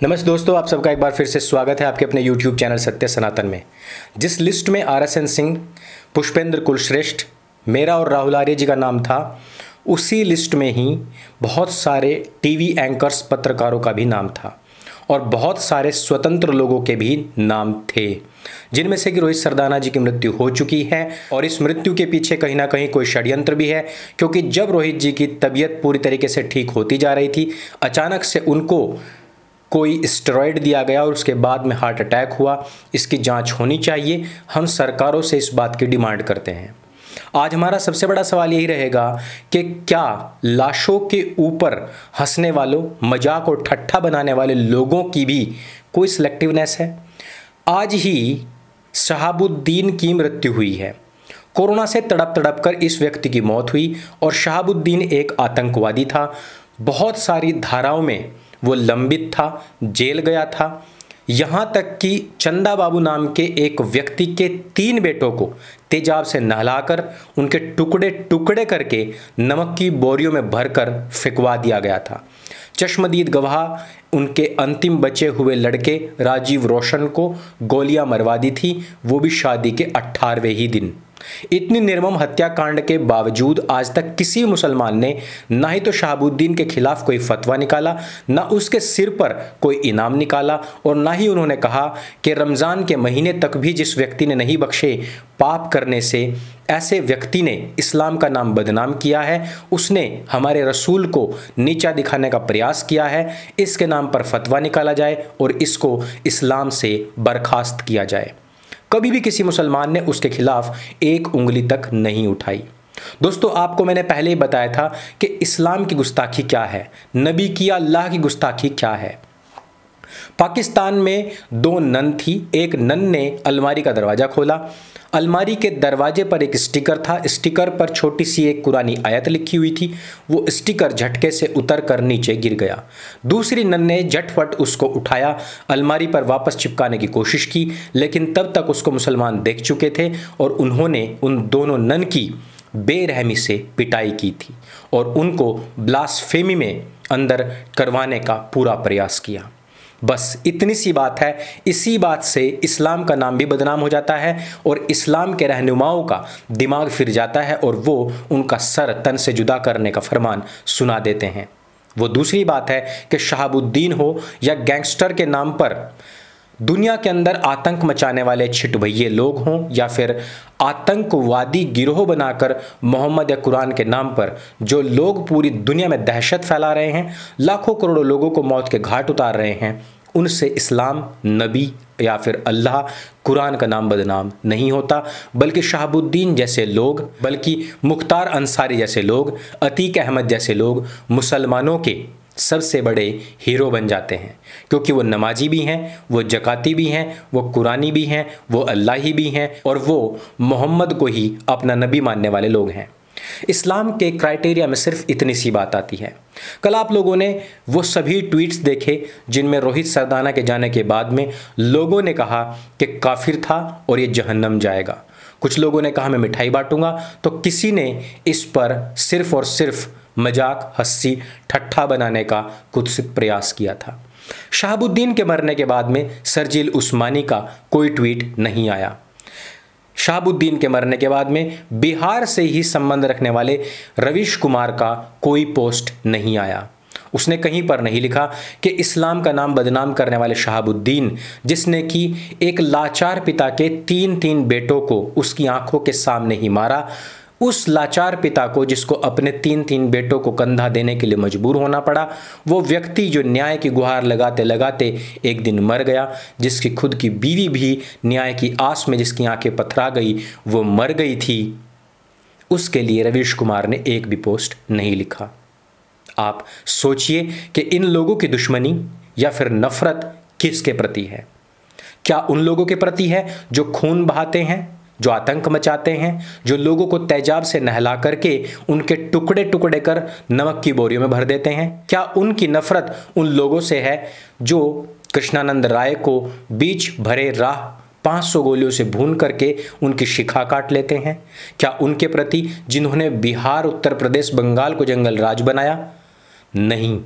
नमस्ते दोस्तों, आप सबका एक बार फिर से स्वागत है आपके अपने YouTube चैनल सत्य सनातन में। जिस लिस्ट में RSN सिंह, पुष्पेंद्र कुलश्रेष्ठ, मेरा और राहुल आर्य जी का नाम था, उसी लिस्ट में ही बहुत सारे टीवी एंकर्स, पत्रकारों का भी नाम था और बहुत सारे स्वतंत्र लोगों के भी नाम थे, जिनमें से कि रोहित सरदाना जी की मृत्यु हो चुकी है। और इस मृत्यु के पीछे कहीं ना कहीं कोई षड्यंत्र भी है, क्योंकि जब रोहित जी की तबीयत पूरी तरीके से ठीक होती जा रही थी, अचानक से उनको कोई स्टेरॉयड दिया गया और उसके बाद में हार्ट अटैक हुआ। इसकी जांच होनी चाहिए। हम सरकारों से इस बात की डिमांड करते हैं। आज हमारा सबसे बड़ा सवाल यही रहेगा कि क्या लाशों के ऊपर हंसने वालों, मजाक और ठट्ठा बनाने वाले लोगों की भी कोई सिलेक्टिवनेस है? आज ही शहाबुद्दीन की मृत्यु हुई है। कोरोना से तड़प तड़प कर इस व्यक्ति की मौत हुई और शहाबुद्दीन एक आतंकवादी था। बहुत सारी धाराओं में वो लंबित था, जेल गया था। यहाँ तक कि चंदा बाबू नाम के एक व्यक्ति के 3 बेटों को तेजाब से नहलाकर उनके टुकड़े टुकड़े करके नमक की बोरियों में भरकर फेंकवा दिया गया था। चश्मदीद गवाह उनके अंतिम बचे हुए लड़के राजीव रोशन को गोलियां मरवा दी थी, वो भी शादी के 18वें ही दिन। इतनी निर्मम हत्याकांड के बावजूद आज तक किसी मुसलमान ने ना ही तो शहाबुद्दीन के खिलाफ कोई फतवा निकाला, ना उसके सिर पर कोई इनाम निकाला, और ना ही उन्होंने कहा कि रमज़ान के महीने तक भी जिस व्यक्ति ने नहीं बख्शे पाप करने से, ऐसे व्यक्ति ने इस्लाम का नाम बदनाम किया है, उसने हमारे रसूल को नीचा दिखाने का प्रयास किया है, इसके नाम पर फतवा निकाला जाए और इसको इस्लाम से बर्खास्त किया जाए। कभी भी किसी मुसलमान ने उसके खिलाफ एक उंगली तक नहीं उठाई। दोस्तों, आपको मैंने पहले ही बताया था कि इस्लाम की गुस्ताखी क्या है, नबी की या अल्लाह की गुस्ताखी क्या है। पाकिस्तान में 2 नन थी। एक नन ने अलमारी का दरवाज़ा खोला। अलमारी के दरवाजे पर एक स्टिकर था। स्टिकर पर छोटी सी एक कुरानी आयत लिखी हुई थी। वो स्टिकर झटके से उतर कर नीचे गिर गया। दूसरी नन ने झटपट उसको उठाया, अलमारी पर वापस चिपकाने की कोशिश की, लेकिन तब तक उसको मुसलमान देख चुके थे और उन्होंने उन दोनों नन की बेरहमी से पिटाई की थी और उनको ब्लास्फेमी में अंदर करवाने का पूरा प्रयास किया। बस इतनी सी बात है। इसी बात से इस्लाम का नाम भी बदनाम हो जाता है और इस्लाम के रहनुमाओं का दिमाग फिर जाता है और वो उनका सर तन से जुदा करने का फरमान सुना देते हैं। वो दूसरी बात है कि शहाबुद्दीन हो या गैंगस्टर के नाम पर दुनिया के अंदर आतंक मचाने वाले छिटभैये लोग हों, या फिर आतंकवादी गिरोह बनाकर मोहम्मद या कुरान के नाम पर जो लोग पूरी दुनिया में दहशत फैला रहे हैं, लाखों करोड़ों लोगों को मौत के घाट उतार रहे हैं, उनसे इस्लाम, नबी या फिर अल्लाह, कुरान का नाम बदनाम नहीं होता, बल्कि शहाबुद्दीन जैसे लोग, बल्कि मुख्तार अंसारी जैसे लोग, अतीक अहमद जैसे लोग मुसलमानों के सबसे बड़े हीरो बन जाते हैं, क्योंकि वो नमाजी भी हैं, वो जकाती भी हैं, वो कुरानी भी हैं, वो अल्लाही भी हैं और वो मोहम्मद को ही अपना नबी मानने वाले लोग हैं। इस्लाम के क्राइटेरिया में सिर्फ इतनी सी बात आती है। कल आप लोगों ने वो सभी ट्वीट्स देखे जिनमें रोहित सरदाना के जाने के बाद में लोगों ने कहा कि काफिर था और ये जहन्नम जाएगा। कुछ लोगों ने कहा मैं मिठाई बांटूंगा, तो किसी ने इस पर सिर्फ और सिर्फ मजाक, हंसी, ठट्ठा बनाने का कुत्सित प्रयास किया था। शहाबुद्दीन के मरने के बाद में शर्जील उस्मानी का कोई ट्वीट नहीं आया। शहाबुद्दीन के मरने के बाद में बिहार से ही संबंध रखने वाले रवीश कुमार का कोई पोस्ट नहीं आया। उसने कहीं पर नहीं लिखा कि इस्लाम का नाम बदनाम करने वाले शहाबुद्दीन, जिसने कि एक लाचार पिता के 3 बेटों को उसकी आंखों के सामने ही मारा, उस लाचार पिता को जिसको अपने 3 बेटों को कंधा देने के लिए मजबूर होना पड़ा, वो व्यक्ति जो न्याय की गुहार लगाते लगाते एक दिन मर गया, जिसकी खुद की बीवी भी न्याय की आस में जिसकी आंखें पथरा गई, वो मर गई थी, उसके लिए रवीश कुमार ने एक भी पोस्ट नहीं लिखा। आप सोचिए कि इन लोगों की दुश्मनी या फिर नफरत किसके प्रति है? क्या उन लोगों के प्रति है जो खून बहाते हैं, जो आतंक मचाते हैं, जो लोगों को तेजाब से नहला करके उनके टुकड़े टुकड़े कर नमक की बोरियों में भर देते हैं? क्या उनकी नफरत उन लोगों से है जो कृष्णानंद राय को बीच भरे राह 500 गोलियों से भून करके उनकी शिखा काट लेते हैं? क्या उनके प्रति जिन्होंने बिहार, उत्तर प्रदेश, बंगाल को जंगल राज बनाया? नहीं।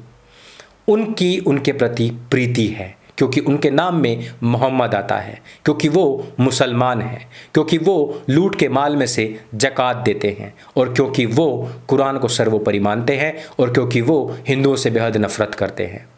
उनकी उनके प्रति प्रीति है, क्योंकि उनके नाम में मोहम्मद आता है, क्योंकि वो मुसलमान हैं, क्योंकि वो लूट के माल में से ज़कात देते हैं, और क्योंकि वो कुरान को सर्वोपरि मानते हैं, और क्योंकि वो हिंदुओं से बेहद नफरत करते हैं।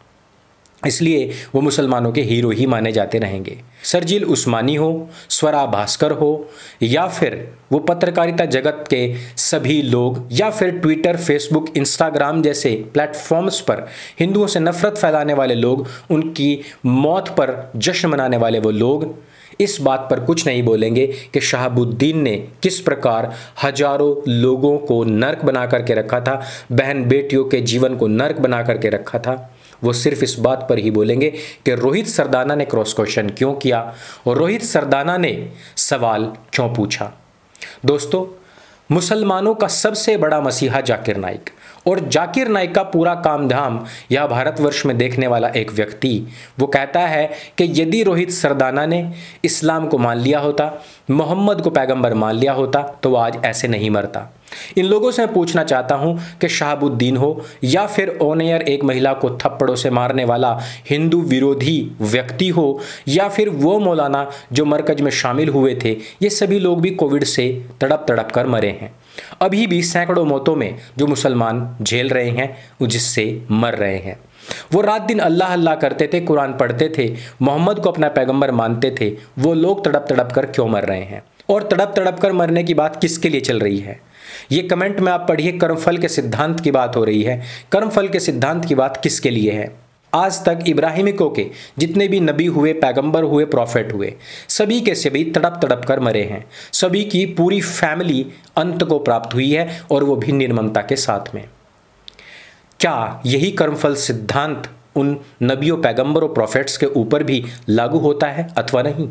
इसलिए वो मुसलमानों के हीरो ही माने जाते रहेंगे। शर्जील उस्मानी हो, स्वरा भास्कर हो, या फिर वो पत्रकारिता जगत के सभी लोग, या फिर ट्विटर, फेसबुक, इंस्टाग्राम जैसे प्लेटफॉर्म्स पर हिंदुओं से नफरत फैलाने वाले लोग, उनकी मौत पर जश्न मनाने वाले वो लोग इस बात पर कुछ नहीं बोलेंगे कि शहाबुद्दीन ने किस प्रकार हजारों लोगों को नर्क बना करके रखा था, बहन बेटियों के जीवन को नर्क बना करके रखा था। वो सिर्फ इस बात पर ही बोलेंगे कि रोहित सरदाना ने क्रॉस क्वेश्चन क्यों किया और रोहित सरदाना ने सवाल क्यों पूछा। दोस्तों, मुसलमानों का सबसे बड़ा मसीहा जाकिर नाइक, और जाकिर नाइक का पूरा काम धाम यह भारतवर्ष में देखने वाला एक व्यक्ति, वो कहता है कि यदि रोहित सरदाना ने इस्लाम को मान लिया होता, मोहम्मद को पैगंबर मान लिया होता, तो वो आज ऐसे नहीं मरता। इन लोगों से मैं पूछना चाहता हूं कि शहाबुद्दीन हो, या फिर ऑन एयर एक महिला को थप्पड़ों से मारने वाला हिंदू विरोधी व्यक्ति हो, या फिर वो मौलाना जो मरकज में शामिल हुए थे, ये सभी लोग भी कोविड से तड़प तड़प कर मरे हैं। अभी भी सैकड़ों मौतों में जो मुसलमान झेल रहे हैं, वो जिससे मर रहे हैं। वो रात दिन अल्लाह अल्लाह करते थे, कुरान पढ़ते थे, मोहम्मद को अपना पैगंबर मानते थे, वो लोग तड़प तड़प कर क्यों मर रहे हैं? और तड़प तड़प कर मरने की बात किसके लिए चल रही है? ये कमेंट में आप पढ़िए। कर्मफल के सिद्धांत की बात हो रही है। कर्मफल के सिद्धांत की बात किसके लिए है? आज तक इब्राहिमिकों के जितने भी नबी हुए, पैगंबर हुए, प्रॉफिट हुए, सभी के सभी तड़प तड़प कर मरे हैं। सभी की पूरी फैमिली अंत को प्राप्त हुई है, और वो भी निर्ममता के साथ में। क्या यही कर्मफल सिद्धांत उन नबियों, पैगंबरों, प्रॉफिट्स के ऊपर भी लागू होता है अथवा नहीं?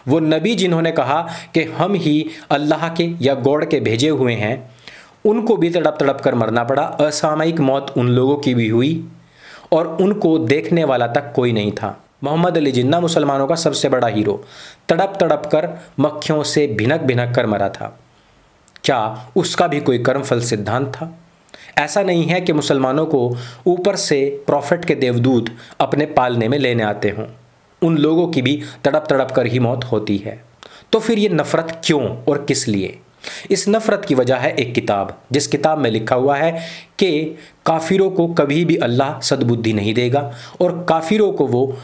वो नबी जिन्होंने कहा कि हम ही अल्लाह के या गॉड के भेजे हुए हैं, उनको भी तड़प तड़प कर मरना पड़ा। असामयिक मौत उन लोगों की भी हुई, और उनको देखने वाला तक कोई नहीं था। मोहम्मद अली जिन्ना मुसलमानों का सबसे बड़ा हीरो, तड़प तड़प कर मक्खियों से भिनक भिनक कर मरा था। क्या उसका भी कोई कर्मफल सिद्धांत था? ऐसा नहीं है कि मुसलमानों को ऊपर से प्रॉफिट के देवदूत अपने पालने में लेने आते हों। उन लोगों की भी तड़प तड़प कर ही मौत होती है। तो फिर ये नफरत क्यों और किस लिए? इस नफरत की वजह है एक किताब, जिस किताब में लिखा हुआ है कि काफिरों को कभी भी अल्लाह सद्बुद्धि नहीं देगा, और काफिरों को वो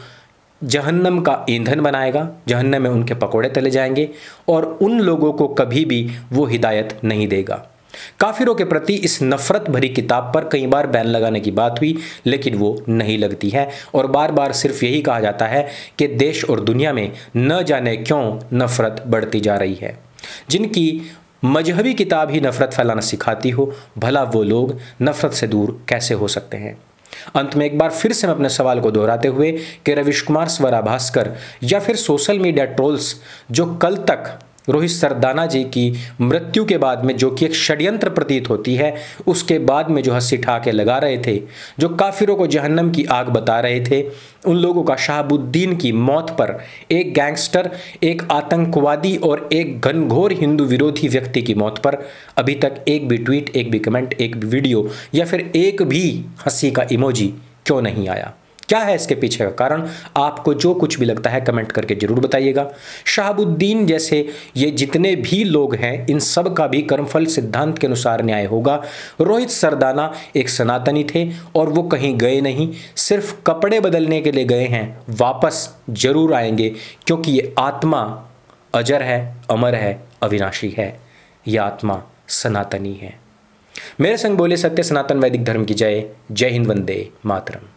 जहन्नम का ईंधन बनाएगा, जहन्नम में उनके पकोड़े तले जाएंगे, और उन लोगों को कभी भी वो हिदायत नहीं देगा। काफिरों के प्रति इस नफरत भरी किताब पर कई बार बैन लगाने की बात हुई, लेकिन वो नहीं लगती है, और बार बार सिर्फ यही कहा जाता है कि देश और दुनिया में न जाने क्यों नफरत बढ़ती जा रही है। जिनकी मजहबी किताब ही नफरत फैलाना सिखाती हो, भला वो लोग नफरत से दूर कैसे हो सकते हैं? अंत में एक बार फिर से मैं अपने सवाल को दोहराते हुए कि रविश कुमार, स्वरा भास्कर, या फिर सोशल मीडिया ट्रोल्स जो कल तक रोहित सरदाना जी की मृत्यु के बाद में, जो कि एक षड्यंत्र प्रतीत होती है, उसके बाद में जो हंसी ठाके लगा रहे थे, जो काफिरों को जहन्नम की आग बता रहे थे, उन लोगों का शहाबुद्दीन की मौत पर, एक गैंगस्टर, एक आतंकवादी और एक घनघोर हिंदू विरोधी व्यक्ति की मौत पर अभी तक एक भी ट्वीट, एक भी कमेंट, एक भी वीडियो, या फिर एक भी हंसी का इमोजी क्यों नहीं आया? क्या है इसके पीछे का कारण? आपको जो कुछ भी लगता है कमेंट करके जरूर बताइएगा। शहाबुद्दीन जैसे ये जितने भी लोग हैं, इन सब का भी कर्मफल सिद्धांत के अनुसार न्याय होगा। रोहित सरदाना एक सनातनी थे, और वो कहीं गए नहीं, सिर्फ कपड़े बदलने के लिए गए हैं। वापस जरूर आएंगे, क्योंकि ये आत्मा अजर है, अमर है, अविनाशी है। यह आत्मा सनातनी है। मेरे संग बोले सत्य सनातन वैदिक धर्म की जय। जय हिंद, वंदे मातरम।